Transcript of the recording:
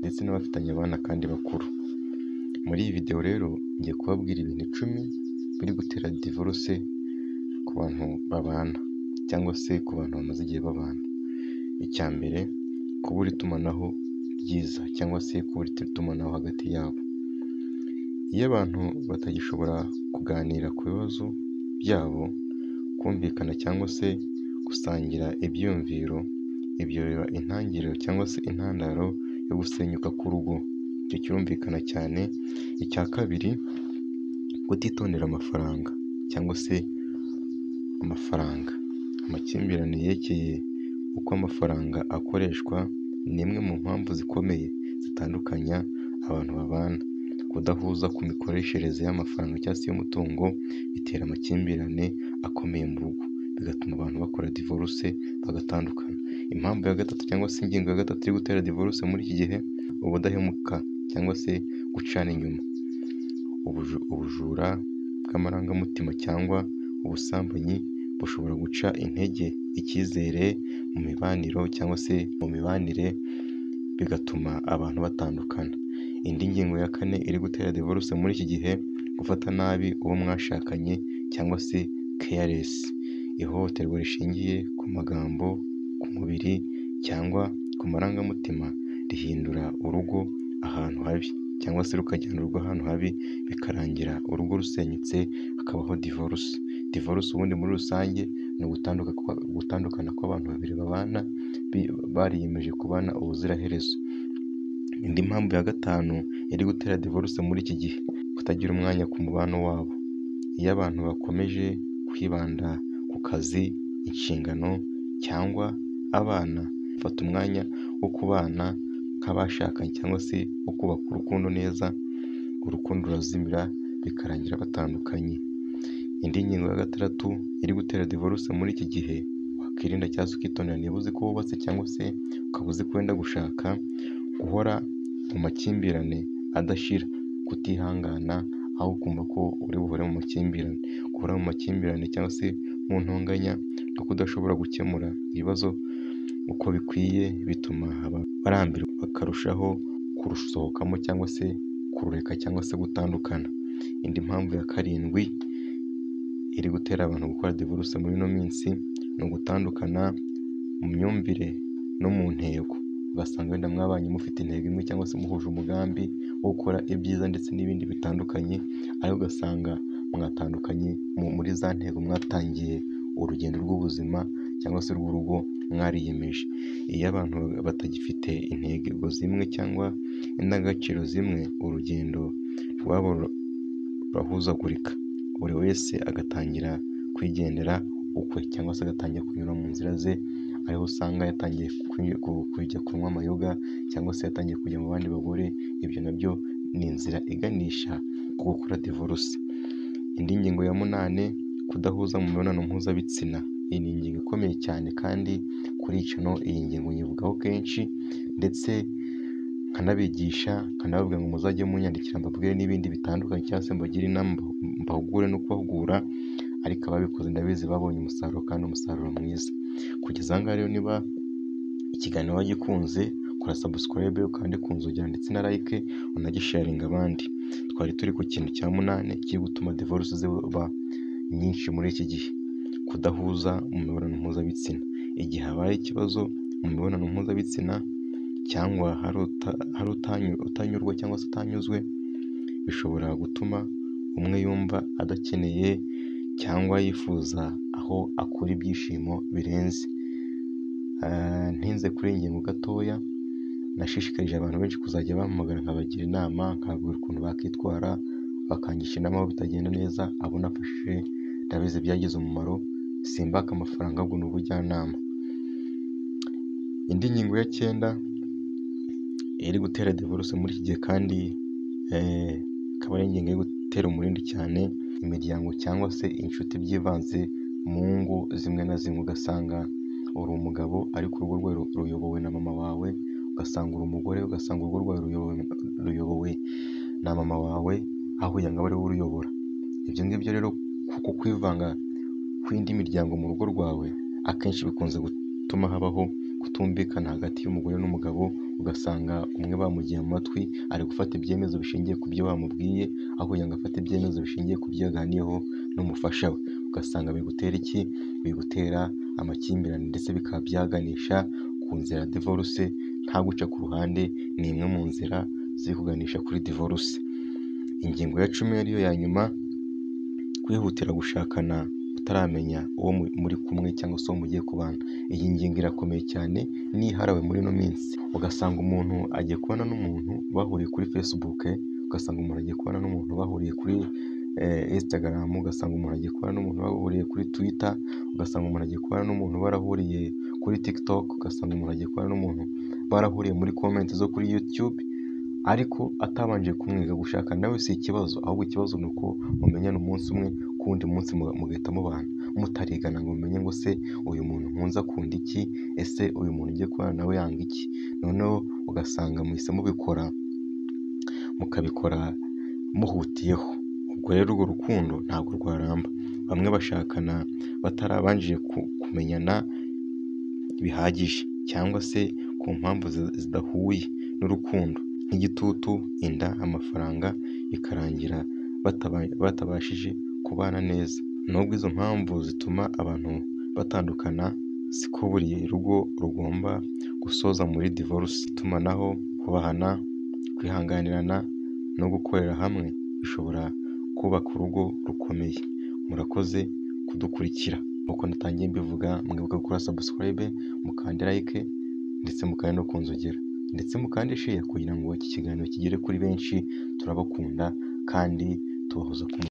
ndetse n'abafitanye abana kandi bakuru. Muri iyi video rero ngiye kubabwira ibintu 10 biri gutera divorce ku bantu babana cyangwa se ku bantu bamaze igihe babana. Icya mbere, kubura itumanaho ryiza cyangwa se kubura itumanaho hagati yabo. Iyo abantu batagishobora kuganira ku bibazo byabo, kumvikana cyangwa se gusangira ibyiyumviro, ibyo biba intangiriro cyangwa se intandaro yo gusenyuka k'urugo. Icyo kirumvikana cyane. Icya kabiri, kutitondera amafaranga cyangwa se amakimbirane yerekeye uko amafaranga akoreshwa ni imwe mu mpamvu zikomeye zitandukanya abantu babana. Kudahuza ku mikoreshereze y'amafaranga cyangwa se y'umutungo bitera amakimbirane akomeye mu rugo, bigatuma abantu bakora divorce bagatandukana. Impamvu ya gatatu cyangwa se ingingo ya gatatu iri gutera divorce muri iki gihe, ubudahemuka cyangwa se gucana inyuma. Ubujura bw'amarangamutima cyangwa ubusambanyi bushobora guca intege icyizere mu mibanire cyangwa se mu mibanire, bigatuma abantu batandukana. Indi ngingo ya kane iri gutera divorce muri iki gihe, gufata nabi uwo mwashakanye cyangwa se careless. Ihohoterwa rishingiye ku magambo, ku mubiri cyangwa ku marangamutima rihindura urugo ahantu habi cyangwa se rukajyana urugo ahantu habi, bikarangira urugo rusenyutse hakabaho divorce. Divorce ubundi muri rusange ni gutandukana kw'abantu babiri babana bariyemeje kubana ubuziraherezo. Indi mpamvu ya gatanu iri gutera divorce muri iki gihe, kutagira umwanya ku mubano wabo. Iyo abantu bakomeje kwibanda ku kazi, inshingano cyangwa abana, bafata umwanya wo kubana nk'abashakanye cyangwa se wo kubaka urukundo neza, urukundo rurazimira bikarangira batandukanye. Indi ngingo ya gatandatu iri gutera divorce muri iki gihe, wakirinda cyangwa se ukitondera niba uzi ko wubatse cyangwa se ukaba uzi ko wenda gushaka, guhora mu makimbirane adashira, kutihangana aho ukumva ko uri buhore mu makimbirane. Guhora mu makimbirane cyangwa se mu ntonganya no kudashobora gukemura ibibazo uko bikwiye bituma barambirwa bakarushaho kurusohokamo cyangwa se kurureka cyangwa se gutandukana. Indi mpamvu ya karindwi iri gutera abantu gukora divorce muri ino minsi ni ugutandukana mu myumvire no mu ntego. Ugasanga wenda mwabanye mufite intego imwe cyangwa se muhuje umugambi wo gukora ibyiza ndetse n'ibindi bitandukanye, ariko ugasanga mwatandukanye muri za ntego mwatangiye urugendo rw'ubuzima cyangwa se rw'urugo mwariyemeje. Iyo abantu batagifite intego zimwe cyangwa indangagaciro zimwe, urugendo rwabo rurahuzagurika, buri wese agatangira kwigendera ukwe cyangwa se agatangira kunyura mu nzira ze, ariho usanga yatangiye kujya kunywa amayoga cyangwa se yatangiye kujya mu bandi bagore. Ibyo nabyo ni inzira iganisha ku gukora divorce. Indi ngingo ya 8, kudahuza mu mibonano mpuzabitsina. Iyi ni ingingo ikomeye cyane kandi kuri iyi ngingo nyivugaho kenshi, ndetse nkanabigisha nkanababwira ngo muzajye munyandikira mbabwire n'ibindi bitandukanye cyangwa se mbagire inama mbahugure no kubahugura, ariko ababikoze ndabizi babonye umusaruro kandi umusaruro mwiza. Kugeza aha ngaha rero, niba ikiganiro wagikunze, kora subscribe kandi ku nzogera ndetse na like, unagisharinga abandi. Twari turi ku kintu cya 8 kiri gutuma divorce ziba nyinshi muri iki gihe, kudahuza mu mibonano mpuzabitsina. Igihe habaye ikibazo mu mibonano mpuzabitsina cyangwa hari utanyurwa cyangwa se utanyuzwe, bishobora gutuma umwe yumva adakeneye cyangwa yifuza aho akura ibyishimo birenze. Ntinze kuri iyi ngingo gatoya, nashishikarije abantu benshi kuzajya bampamagara nkabagira inama, nkababwira ukuntu bakitwara, bakangisha inama aho bitagenda neza. Abo nafashije ndabizi byagize umumaro, simbaka amafaranga ahubwo ni ubujyanama. Indi ngingo ya 9 iri gutera divorce muri iki gihe kandi ikaba ari ingingo yo gutera umurindi cyane imiryango cyangwa se inshuti byivanze mu ngo zimwe na zimwe. Ugasanga uri umugabo ariko urugo rwawe ruyobowe na mama wawe, ugasanga uri umugore ugasanga urugo rwawe ruyobowe na mama wawe, aho yanga ari we uruyobora. Ibyo ngibyo rero, kuko kwivanga kw'indi miryango mu rugo rwawe akenshi bikunze gutuma habaho kutumvikana hagati y'umugore n'umugabo, ugasanga umwe bamugiye mu matwi ari gufata ibyemezo bishingiye ku byo bamubwiye, aho kugira ngo afate ibyemezo bishingiye ku byo yaganiyeho n'umufasha we, ugasanga bigutera iki? Bigutera amakimbirane ndetse bikaba byaganisha ku nzira ya divorce nta guca ku ruhande, ni imwe mu nzira ziri kuganisha kuri divorce. Ingingo ya 10 ariyo ya nyuma, kwihutira gushakana utaramenya uwo muri kumwe cyangwa se uwo mugiye kubana. Iyi ngingo irakomeye cyane niharawe muri ino minsi, ugasanga umuntu agiye kubana n'umuntu bahuriye kuri Facebook, ugasanga umuntu agiye kubana n'umuntu bahuriye kuri Instagram, ugasanga umuntu agiye kubana n'umuntu bahuriye kuri Twitter, ugasanga umuntu agiye kubana n'umuntu barahuriye kuri TikTok, ugasanga umuntu agiye kubana n'umuntu barahuriye muri comment zo kuri YouTube, ariko atabanje kumwiga. Gushaka nawe si ikibazo, ahubwo ikibazo ni uko mumenyana umunsi umwe, kundi munsi mugahita mubana mutarigana ngo mumenye ngo se uyu muntu nkunze akunda iki, ese uyu muntu ugiye kubana nawe yanga iki. Noneho ugasanga muhise mukabikora muhutiyeho. Ubwo rero urwo rukundo ntabwo rwaramba. Bamwe bashakana batarabanjije kumenyana bihagije, cyangwa se ku mpamvu zidahuye n'urukundo nk'igitutu, inda, amafaranga, bikarangira batabashije kubana neza. Nubwo izo mpamvu zituma abantu batandukana, siko buri rugo rugomba gusoza muri divorce. Itumanaho, kubahana, kwihanganirana no gukorera hamwe bishobora kubaka urugo rukomeye. Murakoze kudukurikira. Uko natangiye mbivuga, mwibuke gukora subscribe, mukande like ndetse mukande no kunzogera, ndetse mukande share kugira ngo iki kiganiro kigere kuri benshi. Turabakunda kandi tubahoza ku